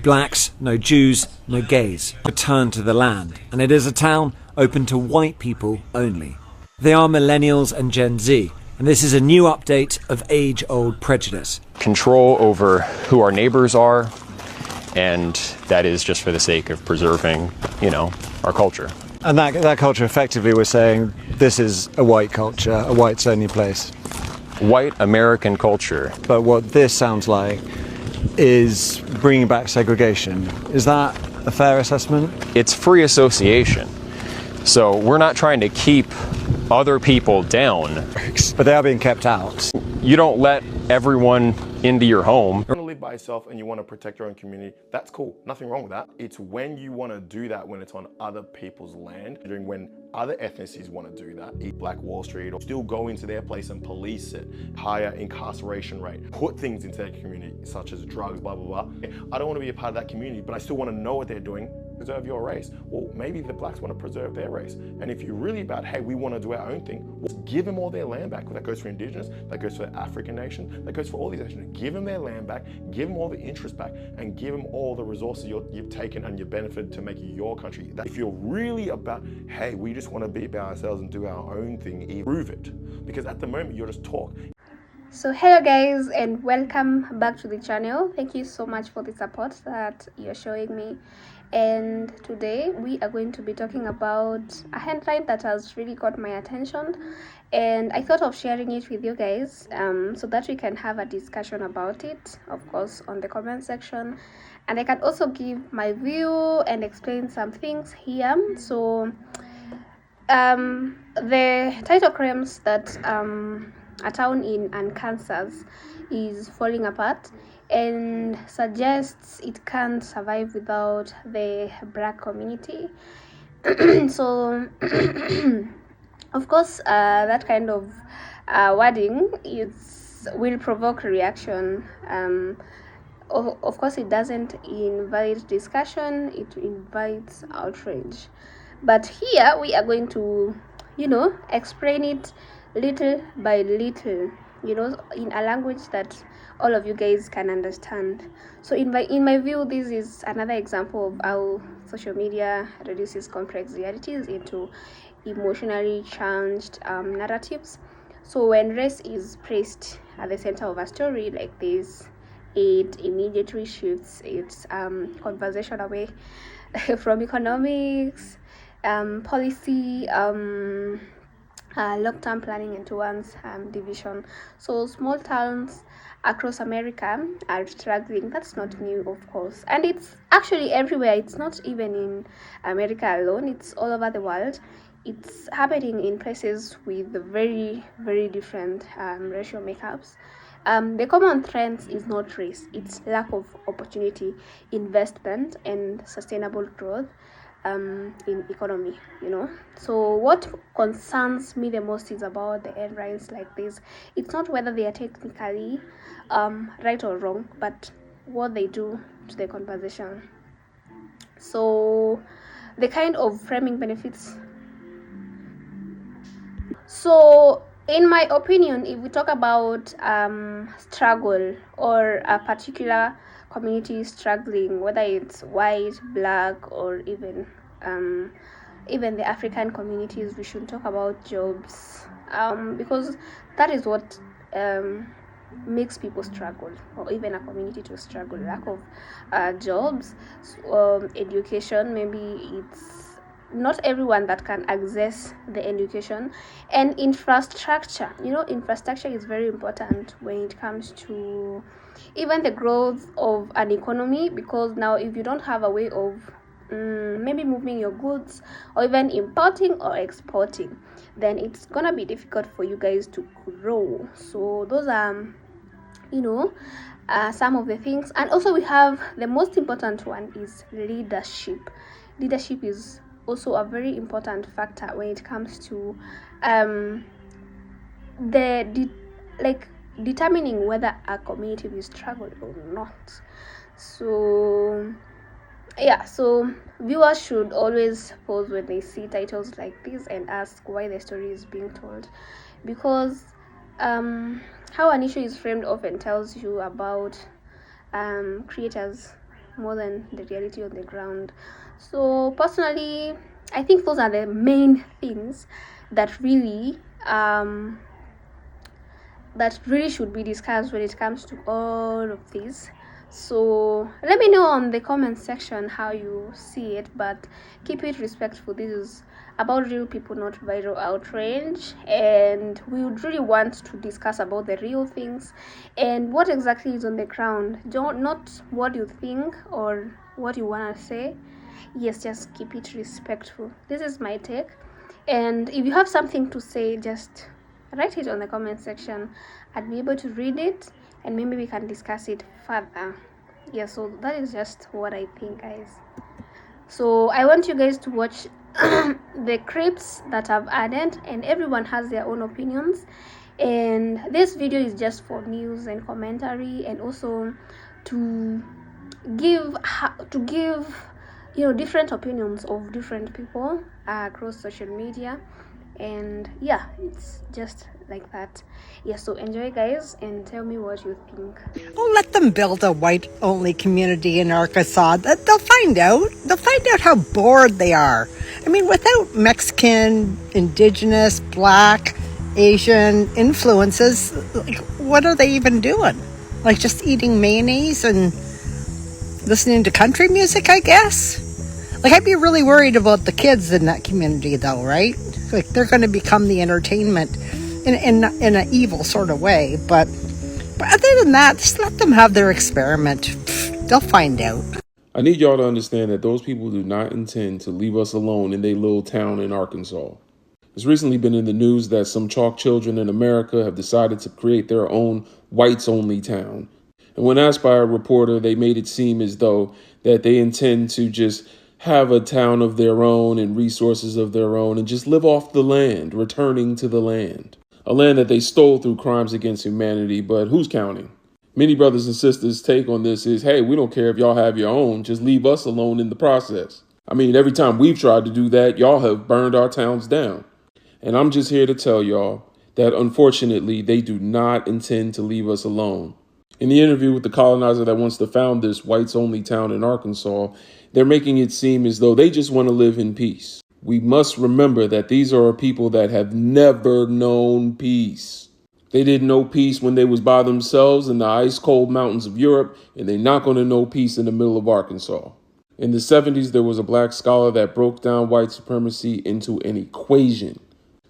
Blacks, no Jews, no gays return to the land, and it is a town open to white people only. They are millennials and Gen Z, and this is a new update of age-old prejudice. Control over who our neighbors are, and that is just for the sake of preserving, our culture. And that culture, effectively, we're saying this is a white culture, a whites-only place. White American culture. But what this sounds like is bringing back segregation. Is that a fair assessment? It's free association. So we're not trying to keep other people down. But they are being kept out. You don't let everyone into your home. You want to live by yourself and you want to protect your own community, that's cool. Nothing wrong with that. It's when you want to do that when it's on other people's land, when other ethnicities want to do that, eat Black Wall Street, or still go into their place and police it, higher incarceration rate, put things into their community, such as drugs, blah, blah, blah. I don't want to be a part of that community, but I still want to know what they're doing, preserve your race. Well, maybe the blacks want to preserve their race. And if you're really about, hey, we want to do our own thing, well, give them all their land back. That goes for indigenous, that goes for African nations, that goes for all these nations. Give them their land back, give them all the interest back, and give them all the resources you've taken and you've benefited to make your country. If you're really about, hey, we just want to be about ourselves and do our own thing, prove it. Because at the moment, you're just talk. So hello guys, and welcome back to the channel. Thank you so much for the support that you're showing me. And today we are going to be talking about a headline that has really caught my attention, and I thought of sharing it with you guys so that we can have a discussion about it, of course, on the comment section, and I can also give my view and explain some things here. So the title claims that a town in Arkansas is falling apart and suggests it can't survive without the Black community. So of course that kind of wording will provoke reaction. Of course it doesn't invite discussion, it invites outrage. But here we are going to explain it little by little, in a language that all of you guys can understand. So in my view, this is another example of how social media reduces complex realities into emotionally charged narratives. So when race is placed at the center of a story like this, it immediately shifts its conversation away from economics, policy, long-term planning, and towards division. So small towns across America are struggling. That's not new, of course, and it's actually everywhere. It's not even in America alone, it's all over the world. It's happening in places with very, very different racial makeups. The common trend is not race, it's lack of opportunity, investment, and sustainable growth in economy. So what concerns me the most is about the headlines like this. It's not whether they are technically right or wrong, but what they do to the conversation. So the kind of framing benefits. So in my opinion, if we talk about struggle or a particular community struggling, whether it's white, black, or even the African communities, we should talk about jobs, because that is what makes people struggle, or even a community to struggle. Lack of jobs, education. Maybe it's not everyone that can access the education, and infrastructure. Infrastructure is very important when it comes to even the growth of an economy, because now if you don't have a way of maybe moving your goods, or even importing or exporting, then it's gonna be difficult for you guys to grow. So those are some of the things. And also we have the most important one is leadership. Leadership is also a very important factor when it comes to determining whether a community will struggle or not. So viewers should always pause when they see titles like this and ask why the story is being told, because how an issue is framed often tells you about creators' more than the reality on the ground. So personally, I think those are the main things that really should be discussed when it comes to all of this. So let me know on the comment section how you see it, but keep it respectful. This is about real people, not viral outrage, and we would really want to discuss about the real things and what exactly is on the ground. Not what you think or what you want to say. Yes, just keep it respectful. This is my take, and if you have something to say, just write it on the comment section. I'd be able to read it, and maybe we can discuss it further. Yeah, so that is just what I think, guys. So I want you guys to watch the clips that I've added, and everyone has their own opinions, and this video is just for news and commentary, and also to give different opinions of different people across social media. And yeah, it's just like that. Yeah, so enjoy, guys, and tell me what you think. Oh, let them build a white-only community in Arkansas. They'll find out. They'll find out how bored they are. I mean, without Mexican, Indigenous, Black, Asian influences, like, what are they even doing? Like, just eating mayonnaise and listening to country music, I guess? Like, I'd be really worried about the kids in that community, though, right? Like, they're going to become the entertainment in an evil sort of way. But other than that, just let them have their experiment. They'll find out. I need y'all to understand that those people do not intend to leave us alone in their little town in Arkansas. It's recently been in the news that some chalk children in America have decided to create their own whites-only town. And when asked by a reporter, they made it seem as though that they intend to just have a town of their own and resources of their own and just live off the land, returning to the land. A land that they stole through crimes against humanity, but who's counting? Many brothers and sisters' take on this is, hey, we don't care if y'all have your own, just leave us alone in the process. I mean, every time we've tried to do that, y'all have burned our towns down. And I'm just here to tell y'all that unfortunately, they do not intend to leave us alone. In the interview with the colonizer that wants to found this whites-only town in Arkansas, they're making it seem as though they just want to live in peace. We must remember that these are people that have never known peace. They didn't know peace when they was by themselves in the ice-cold mountains of Europe, and they're not going to know peace in the middle of Arkansas. In the 70s, there was a black scholar that broke down white supremacy into an equation.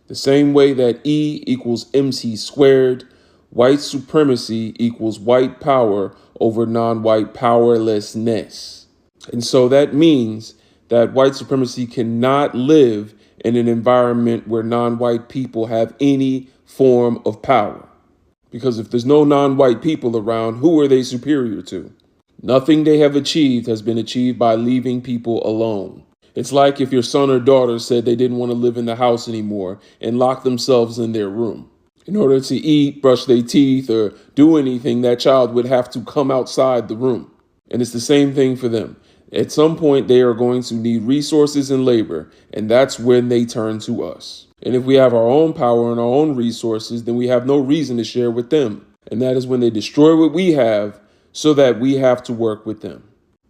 The same way that E equals MC squared, white supremacy equals white power over non-white powerlessness. And so that means that white supremacy cannot live in an environment where non-white people have any form of power. Because if there's no non-white people around, who are they superior to? Nothing they have achieved has been achieved by leaving people alone. It's like if your son or daughter said they didn't want to live in the house anymore and locked themselves in their room. In order to eat, brush their teeth, or do anything, that child would have to come outside the room. And it's the same thing for them. At some point, they are going to need resources and labor, and that's when they turn to us. And if we have our own power and our own resources, then we have no reason to share with them. And that is when they destroy what we have so that we have to work with them.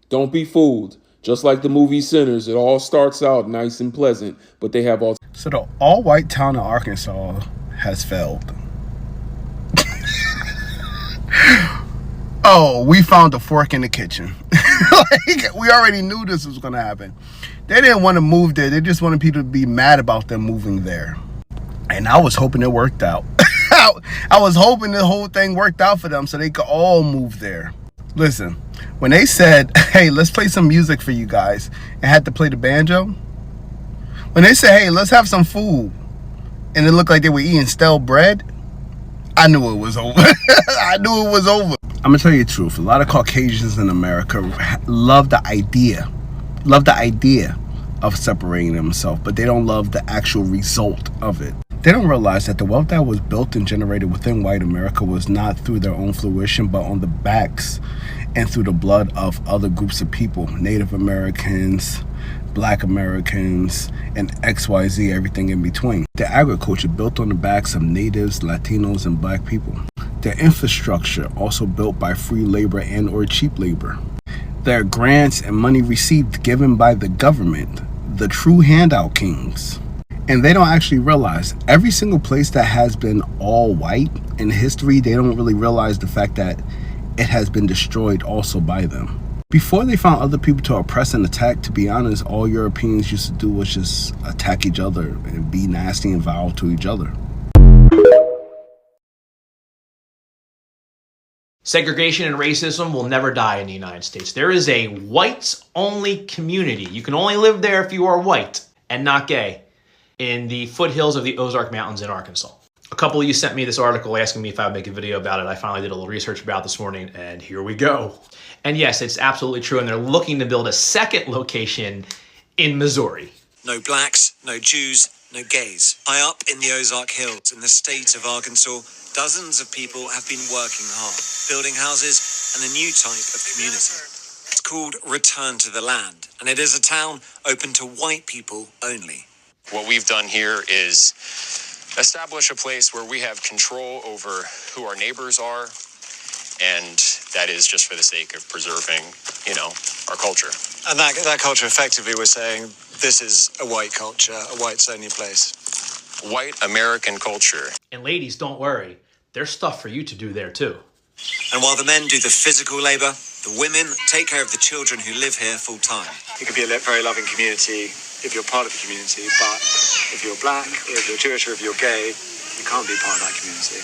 Don't be fooled. Just like the movie Sinners, it all starts out nice and pleasant, but they have all... So the all-white town of Arkansas has failed. Oh, we found a fork in the kitchen. Like, we already knew this was going to happen. They didn't want to move there. They just wanted people to be mad about them moving there. And I was hoping it worked out. I was hoping the whole thing worked out for them so they could all move there. Listen, when they said, hey, let's play some music for you guys, and had to play the banjo. When they said, hey, let's have some food, and it looked like they were eating stale bread, I knew it was over. I knew it was over. I'm gonna tell you the truth. A lot of Caucasians in America love the idea of separating themselves, but they don't love the actual result of it. They don't realize that the wealth that was built and generated within white America was not through their own fruition, but on the backs and through the blood of other groups of people, Native Americans, Black Americans, and XYZ, everything in between. The agriculture built on the backs of natives, Latinos, and Black people. The infrastructure also built by free labor and or cheap labor. Their grants and money received given by the government, the true handout kings. And they don't actually realize every single place that has been all white in history, they don't really realize the fact that it has been destroyed also by them. Before they found other people to oppress and attack, to be honest, all Europeans used to do was just attack each other and be nasty and vile to each other. Segregation and racism will never die in the United States. There is a whites-only community. You can only live there if you are white and not gay in the foothills of the Ozark Mountains in Arkansas. A couple of you sent me this article asking me if I would make a video about it. I finally did a little research about it this morning, and here we go. And yes, it's absolutely true, and they're looking to build a second location in Missouri. No blacks, no Jews, no gays. High up in the Ozark Hills in the state of Arkansas, dozens of people have been working hard, building houses and a new type of community. It's called Return to the Land, and it is a town open to white people only. What we've done here is establish a place where we have control over who our neighbors are, and that is just for the sake of preserving, our culture. And that culture, effectively, we're saying this is a white culture, a whites-only place. White American culture. And ladies, don't worry. There's stuff for you to do there too. And while the men do the physical labor, the women take care of the children who live here full time. It could be a very loving community if you're part of the community, but if you're black, if you're Jewish, or if you're gay, you can't be part of that community.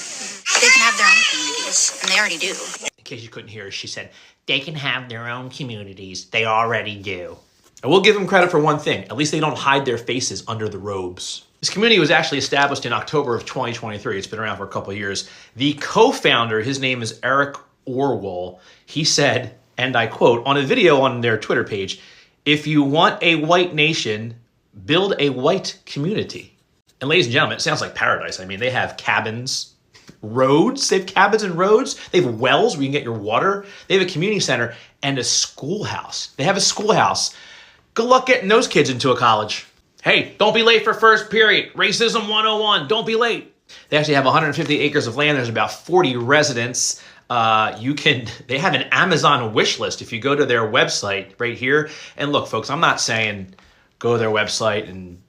They can have their own communities, and they already do. In case you couldn't hear, she said, they can have their own communities. They already do. I will give them credit for one thing. At least they don't hide their faces under the robes. This community was actually established in October of 2023. It's been around for a couple of years. The co-founder, his name is Eric Orwell. He said, and I quote, on a video on their Twitter page, if you want a white nation, build a white community. And ladies and gentlemen, it sounds like paradise. I mean, they have cabins, roads. They have cabins and roads. They have wells where you can get your water. They have a community center and a schoolhouse. They have a schoolhouse. Good luck getting those kids into a college. Hey, don't be late for first period. Racism 101. Don't be late. They actually have 150 acres of land. There's about 40 residents. They have an Amazon wish list if you go to their website right here. And look, folks, I'm not saying go to their website and,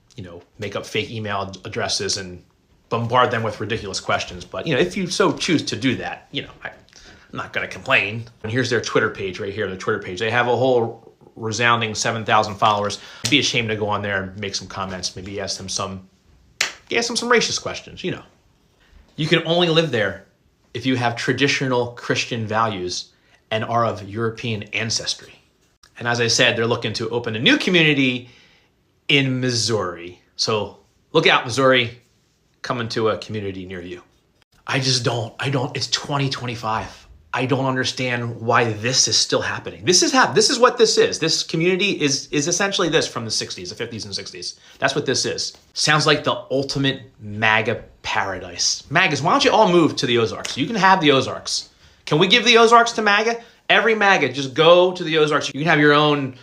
make up fake email addresses and bombard them with ridiculous questions. But, if you so choose to do that, I'm not going to complain. And here's their Twitter page right here, their Twitter page. They have a whole resounding 7,000 followers. I'd be ashamed to go on there and make some comments, maybe ask them some racist questions, You can only live there if you have traditional Christian values and are of European ancestry. And as I said, they're looking to open a new community in Missouri. So look out, Missouri, coming to a community near you. It's 2025. I don't understand why this is still happening. This is what this is. This community is essentially this from the 60s, the 50s and 60s. That's what this is. Sounds like the ultimate MAGA paradise. MAGAs, why don't you all move to the Ozarks? You can have the Ozarks. Can we give the Ozarks to MAGA? Every MAGA, just go to the Ozarks. You can have your own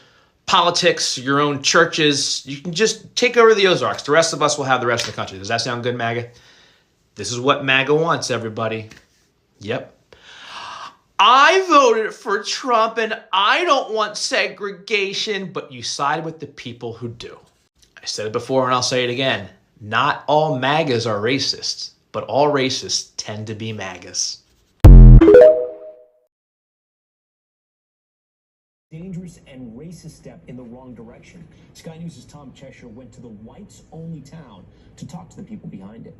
politics, your own churches. You can just take over the Ozarks. The rest of us will have the rest of the country. Does that sound good, MAGA? This is what MAGA wants, everybody. Yep. I voted for Trump and I don't want segregation, but you side with the people who do. I said it before and I'll say it again. Not all MAGAs are racists, but all racists tend to be MAGAs. Dangerous and racist step in the wrong direction. Sky News' Tom Cheshire went to the whites-only town to talk to the people behind it.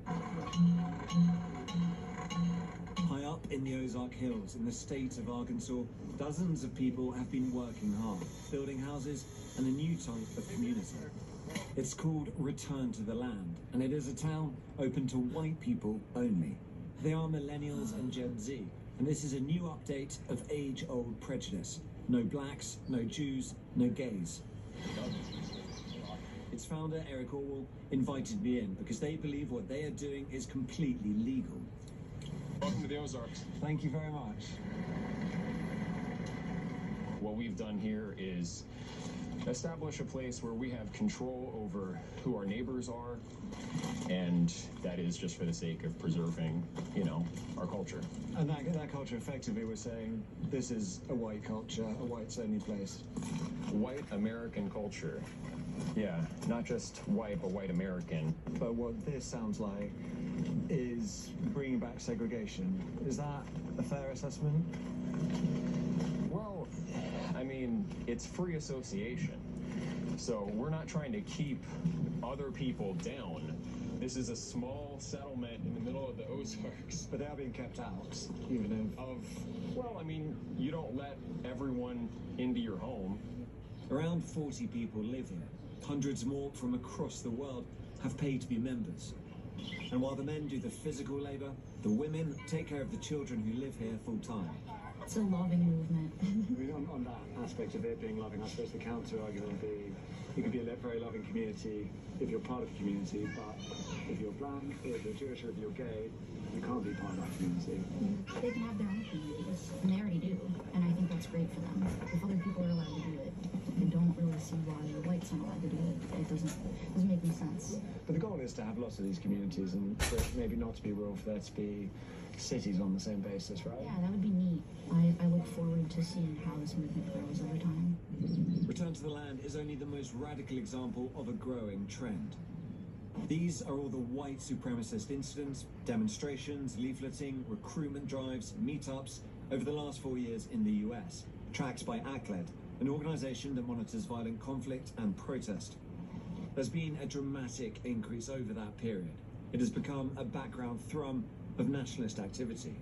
High up in the Ozark Hills in the state of Arkansas, dozens of people have been working hard, building houses and a new type of community. It's called Return to the Land, and it is a town open to white people only. They are millennials and Gen Z, and this is a new update of age-old prejudice. No blacks, no Jews, no gays. Its founder, Eric Orwell, invited me in because they believe what they are doing is completely legal. Welcome to the Ozarks. Thank you very much. What we've done here is establish a place where we have control over who our neighbors are, And that is just for the sake of preserving, our culture. And that culture, effectively, we're saying this is a white culture, a whites-only place. White American culture. Yeah, not just white, but white American. But what this sounds like is bringing back segregation. Is that a fair assessment? Well, it's free association. So we're not trying to keep other people down. This is a small settlement in the middle of the Ozarks. But they are being kept out, even you don't let everyone into your home. Around 40 people live here. Hundreds more from across the world have paid to be members. And while the men do the physical labor, the women take care of the children who live here full time. It's a loving movement. On that aspect of it being loving, I suppose the counter argument would be you could be a very loving community if you're part of a community, but if you're black, if you're Jewish, or if you're gay, you can't be part of that community. They can have their own communities, and they already do, and I think that's great for them. If other people are allowed to do it, I don't really see why the whites aren't allowed to do it. It doesn't make any sense. But the goal is to have lots of these communities, and for it maybe not to be rural, for there to be cities on the same basis, right? Yeah, that would be neat. I look forward to seeing how this movement grows over time. Return to the Land is only the most radical example of a growing trend. These are all the white supremacist incidents, demonstrations, leafleting, recruitment drives, meetups over the last 4 years in the US, tracked by ACLED, an organization that monitors violent conflict and protest. There's been a dramatic increase over that period. It has become a background thrum of nationalist activity.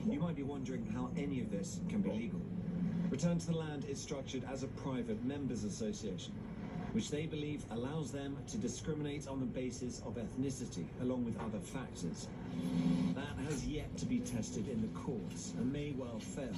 You might be wondering how any of this can be legal. Return to the Land is structured as a private members association, which they believe allows them to discriminate on the basis of ethnicity, along with other factors. That has yet to be tested in the courts and may well fail.